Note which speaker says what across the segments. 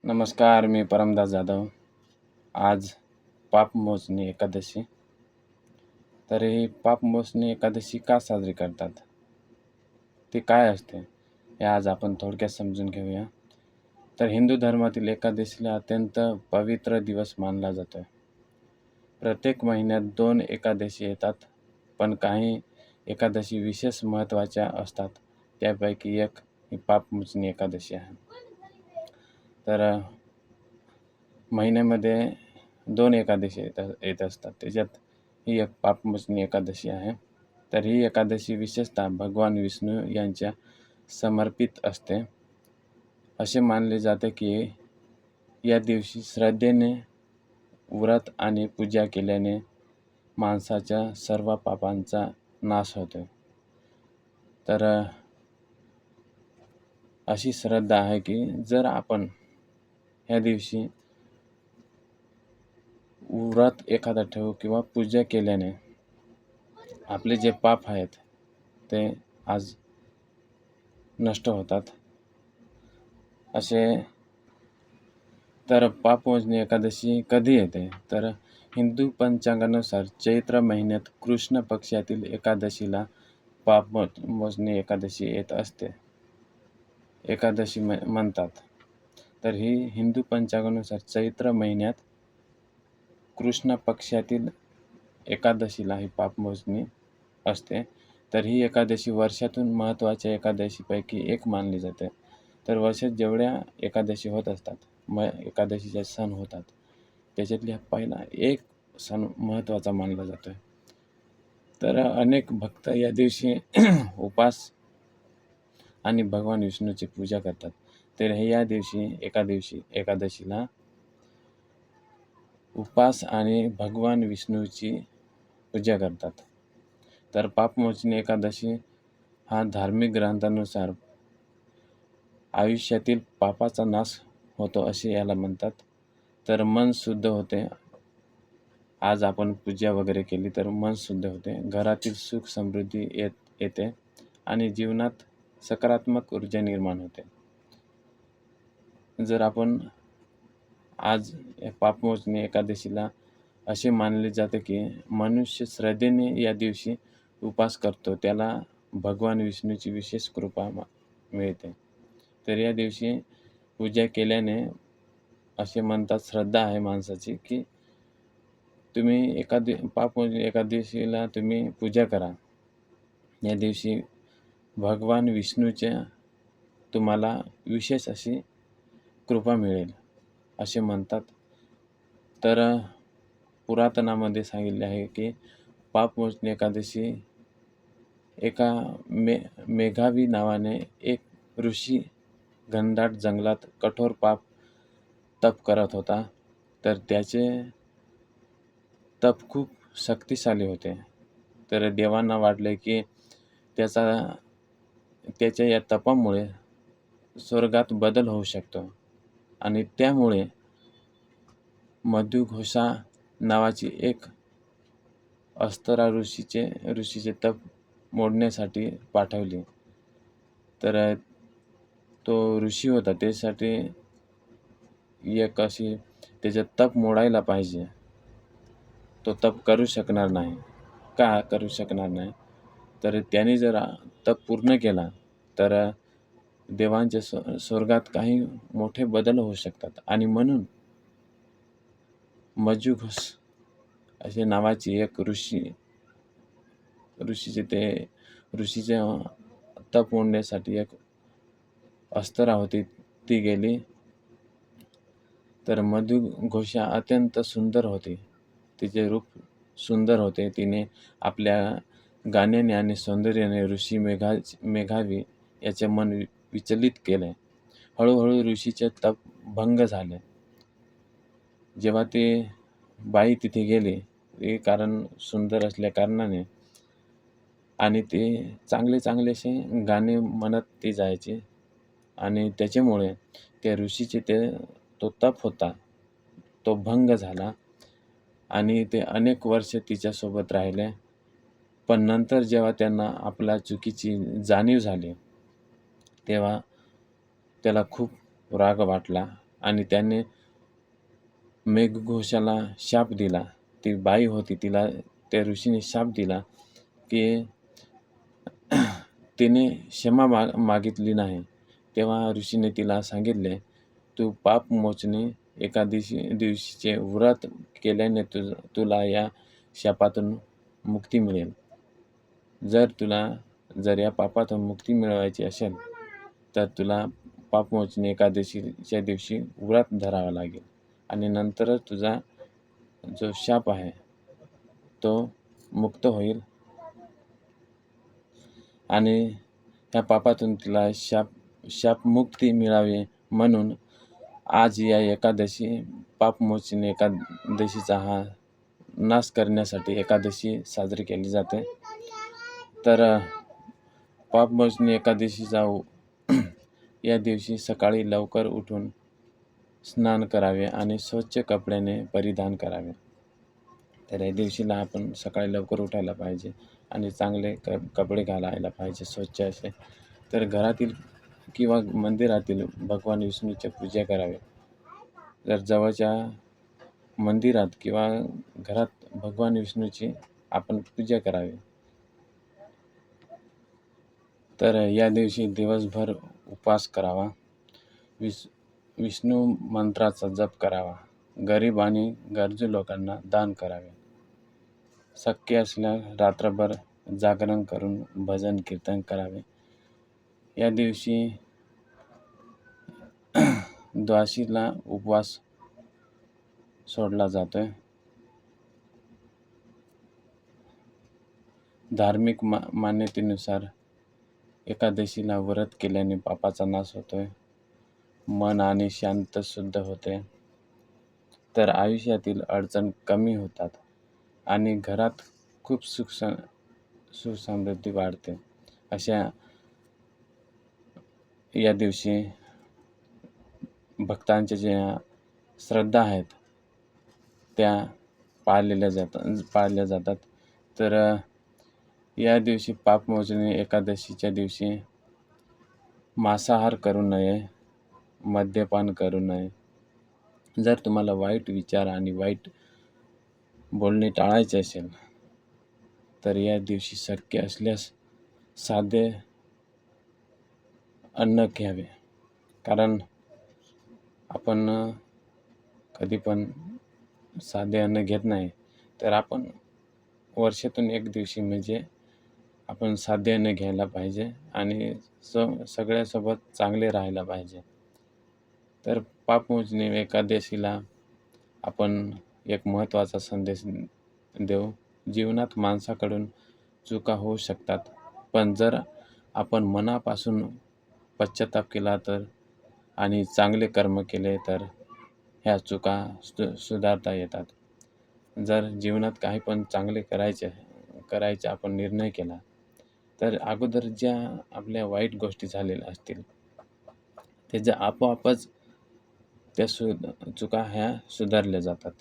Speaker 1: नमस्कार, मी परमदास जाधव. आज पापमोचणी एकादशी. तर ही पापमोचणी एकादशी का साजरी करतात? ती काय असते? हे आज आपण थोडक्यात समजून घेऊया. तर हिंदू धर्मातील एकादशीला अत्यंत पवित्र दिवस मानला जातो. प्रत्येक महिन्यात 2 एकादशी येतात, पण काही एकादशी विशेष महत्त्वाच्या असतात. त्यापैकी एक ही पापमोचणी एकादशी आहे. तर महिन्यामध्ये 2 एकादशी येत असतात. त्याच्यात ही एक पापमोचणी एकादशी आहे. तर ही एकादशी विशेषतः भगवान विष्णू यांच्या समर्पित असते. असे मानले जाते की या दिवशी श्रद्धेने व्रत आणि पूजा केल्याने माणसाच्या सर्व पापांचा नाश होतो. तर अशी श्रद्धा आहे की जर आपण ह्या दिवशी व्रत एखादा ठेवू किंवा पूजा केल्याने आपले जे पाप आहेत ते आज नष्ट होतात. तर पापमोचणी एकादशी कधी येते? तर हिंदू पंचांगानुसार चैत्र महिन्यात कृष्ण पक्षातील एकादशीला पापमोचणी एकादशी येत असते. एकादशी म्हणतात. तर ही हिंदू पंचांगानुसार चैत्र महिन्यात कृष्ण पक्षातील एकादशीला ही पापमोचणी असते. तर ही एकादशी वर्षातून महत्त्वाच्या एकादशीपैकी एक मानली जाते. तर वर्षात जेवढ्या एकादशी होत असतात, एकादशीचे सण होतात, त्याच्यातली पहिला एक सण महत्त्वाचा मानला जातो. तर अनेक भक्त या दिवशी उपास आणि भगवान विष्णूची पूजा करतात. तर हे या दिवशी एकादशीला उपास आणि भगवान विष्णूची पूजा करतात. तर पापमोचणी एकादशी हा धार्मिक ग्रंथानुसार आयुष्यातील पापाचा नाश होतो असे याला म्हणतात. तर मन शुद्ध होते. आज आपण पूजा वगैरे केली तर मन शुद्ध होते. घरातील सुख समृद्धी येते आणि जीवनात सकारात्मक ऊर्जा निर्माण होते. जर आपण आज पापमोचणी एकादशीला असे मानले जाते की मनुष्य श्रद्धेने या दिवशी उपास करतो, त्याला भगवान विष्णूची विशेष कृपा मिळते. तर या दिवशी पूजा केल्याने असे म्हणतात, श्रद्धा आहे माणसाची की तुम्ही पापमोचणी एकादशीला तुम्ही पूजा करा. या दिवशी भगवान विष्णूच्या तुम्हाला विशेष अशी कृपा मिळेल असे म्हणतात. तर पुरातनामध्ये सांगितले आहे की पापमोचणी एकादशी एका मेघावी नावाने एक ऋषी घनदाट जंगलात कठोर तप करत होता. तर त्याचे तप खूप शक्तिशाली होते. तर देवांना वाटले की त्याच्या या तपामुळे स्वर्गात बदल होऊ शकतो आणि त्यामुळे मधुघोषा नावाची एक अस्तरा ऋषीचे तप मोडण्यासाठी पाठवली. तर तो ऋषी होता, त्यासाठी एक अशी त्याचे तप मोडायला पाहिजे. तो तप करू शकणार नाही. का करू शकणार नाही? तर त्याने जर तप पूर्ण केला तर देवांच्या स्वर्गात काही मोठे बदल होऊ शकतात आणि म्हणून मधुघोष असे नावाची एक ऋषीचे तप मोडण्यासाठी एक अस्तरा होती, ती गेली. तर मधुघोषा अत्यंत सुंदर होती. तिचे रूप सुंदर होते. तिने आपल्या गाण्याने आणि सौंदर्याने ऋषी मेघावी याचे मन विचलित केले. हळूहळू ऋषीचे तप भंग झाले. जेव्हा ती बाई तिथे गेली, ते कारण सुंदर असल्या कारणाने आणि ते चांगलेसे गाणे म्हणत ती जायची आणि त्याच्यामुळे त्या ऋषीचे तो तप होता, तो भंग झाला आणि ते अनेक वर्ष तिच्यासोबत राहिले. पण नंतर जेव्हा त्यांना आपल्या चुकीची जाणीव झाली, तेव्हा त्याला खूप राग वाटला आणि त्याने मेघघोषाला शाप दिला. ती बाई होती, तिला त्या ऋषीने शाप दिला की तिने क्षमा मागितली नाही. तेव्हा ऋषीने तिला सांगितले, तू पापमोचनी दिवशीचे व्रत केल्याने तुला या शापातून मुक्ती मिळेल. जर या पापातून मुक्ती मिळवायची असेल, तर तुला पापमोचनी एकादशीच्या दिवशी व्रत धरावं लागेल आणि नंतरच तुझा जो शाप आहे तो मुक्त होईल आणि ह्या पापातून तिला शापमुक्ती मिळावी म्हणून आज या एकादशी पापमोचनी एकादशीचा हा नाश करण्यासाठी एकादशी साजरी केली जाते. तर पापमोचनी एकादशीचा या दिवशी सकाळी लवकर उठून स्नान करावे आणि स्वच्छ कपड्याने परिधान करावे. तर या दिवशीला आपण सकाळी लवकर उठायला पाहिजे आणि चांगले कपडे घालायला पाहिजे स्वच्छ असे. तर घरातील किंवा मंदिरातील भगवान विष्णूची पूजा करावी. जर जवळच्या मंदिरात किंवा घरात भगवान विष्णूची आपण पूजा करावी. तर या दिवशी दिवसभर उपवास करावा. विष्णू मंत्राचा जप करावा. गरीब आणि गरजू लोकांना दान करावे. शक्य असल्यास रात्रभर जागरण करून भजन कीर्तन करावे. या दिवशी द्वादशीला उपवास सोडला जातोय. धार्मिक मान्यतेनुसार एकादशीला व्रत केल्याने पापाचा नाश होतोय, मन आणि शांत शुद्ध होते, तर आयुष्यातील अडचण कमी होतात आणि घरात खूप सुख-समृद्धी वाढते. अशा या दिवशी भक्तांच्या ज्या श्रद्धा आहेत त्या पाळल्या जातात. तर या दिवशी पापमोचनी एकादशीच्या दिवशी मांसाहार करू नये, मद्यपान करू नये. जर तुम्हाला वाईट विचार आणि वाईट बोलणे टाळायचे असेल, तर या दिवशी शक्य असल्यास साधे अन्न घ्यावे. कारण आपण कधी पण साधे अन्न घेत नाही, तर आपण वर्षातून एक दिवशी म्हणजे आपण साधे अन्न घ्यायला पाहिजे आणि सगळ्यासोबत चांगले राहायला पाहिजे. तर पापमोचनी एकादशीला आपण एक महत्त्वाचा संदेश देऊ. जीवनात माणसाकडून चुका होऊ शकतात, पण जर आपण मनापासून पश्चाताप केला तर आणि चांगले कर्म केले तर ह्या चुका सुधारता येतात. जर जीवनात काही पण चांगले करायचे आपण निर्णय केला, तर अगोदर ज्या आपल्या वाईट गोष्टी झालेल्या असतील त्याच्या आपोआपच त्या चुका ह्या सुधारल्या जातात.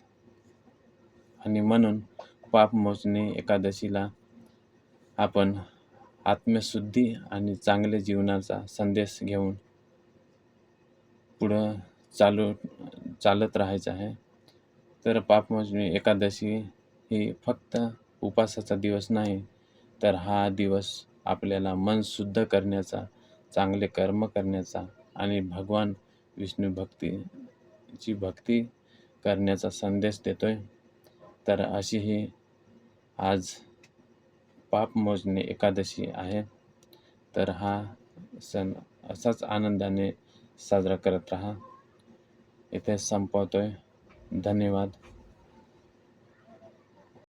Speaker 1: आणि म्हणून पापमोचनी एकादशीला आपण आत्मशुद्धी आणि चांगल्या जीवनाचा संदेश घेऊन पुढं चालत राहायचं आहे. तर पापमोचनी एकादशी ही फक्त उपवासाचा दिवस नाही, तर हा दिवस आपल्याला मन शुद्ध करण्याचा, चांगले कर्म करण्याचा आणि भगवान विष्णू भक्ती करण्याचा संदेश देतोय. तर अशी ही आज पापमोचनी एकादशी आहे. तर हा सण असाच आनंदाने साजरा करत राहा. इथे संपवतोय. धन्यवाद.